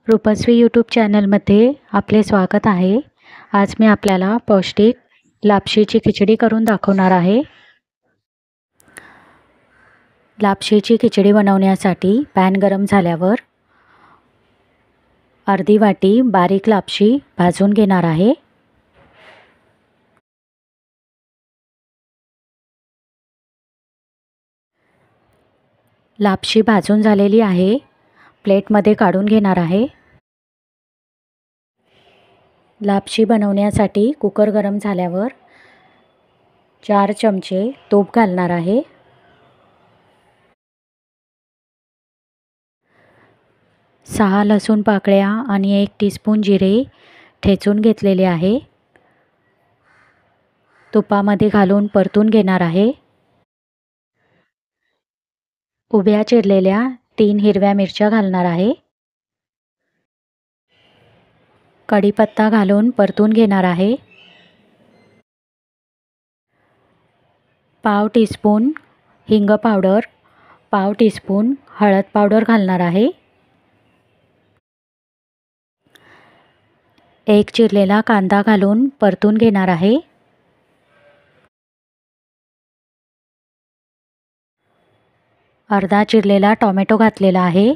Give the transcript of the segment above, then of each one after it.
Rupashree YouTube चॅनलमध्ये आपले स्वागत आहे। आज मी आपल्याला पौष्टिक लापशीची खिचडी करून दाखवणार आहे। लापशीची खिचडी बनवण्यासाठी पॅन गरम झाल्यावर अर्धी वाटी बारीक लापशी भाजून घेणार आहे। लापशी भाजून झालेली आहे, प्लेटमध्ये काढून घेणार आहे। लापशी बनवण्यासाठी कुकर गरम झाल्यावर 4 चमचे तूप घालणार आहे। 6 लसूण पाकळ्या आणि 1 टीस्पून जिरे ठेचून घेतलेले आहे, तुपामध्ये घालून परतून घेणार आहे। उभ्या चिरलेल्या 3 हिरव्या मिरच्या घालणार आहे। कढीपत्ता घालून परतून घेणार आहे। पाव टीस्पून हिंग पावडर, पाव टीस्पून हळद पावडर घालणार आहे। 1 चिरलेला कांदा घालून परतून घेणार आहे। अर्धा चिरलेला टोमॅटो घातलेला आहे।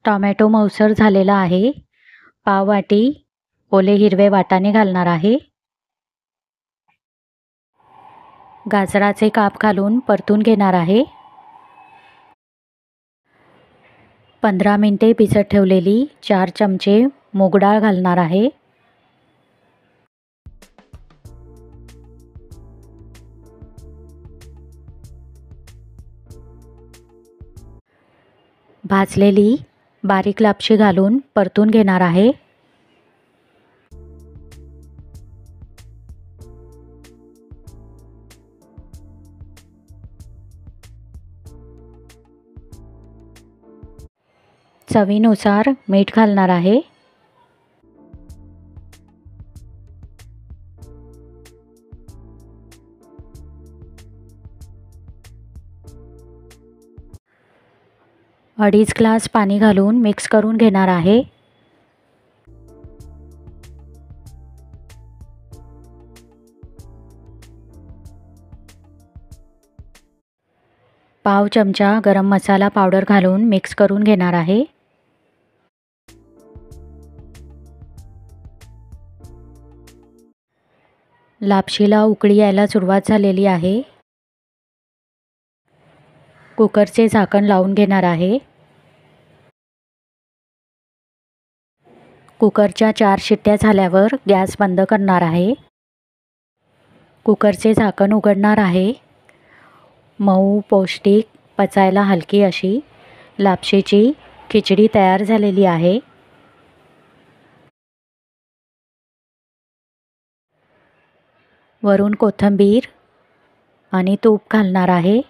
टोमॅटो मऊसर झालेला आहे। पाव वाटी ओले हिरवे वाटाणे घालणार आहे। गाजराचे काप घालून परतून घेणार आहे। 15 मिनिटे भिजत ठेवलेली 4 चमचे मूग डाळ घालणार आहे। भाजलेली बारीक लापशी घालून परतून घेणार आहे। चवीनुसार मीठ घालणार आहे। अडीच ग्लास पाणी घालून मिक्स करून घेणार आहे। पाव चमचा गरम मसाला पावडर घालून मिक्स करून घेणार आहे। लापशीला उकळी यायला सुरुवात झालेली आहे। कुकरचे झाकण लावून घेणार आहे। कुकरच्या 4 शिट्ट्या झाल्यावर गॅस बंद करणार आहे। कुकरचे झाकण उघडणार आहे। मऊ, पौष्टिक, पचायला हलकी अशी लापशीची खिचडी तयार झालेली आहे। वरून कोथिंबीर आणि तूप घालणार आहे।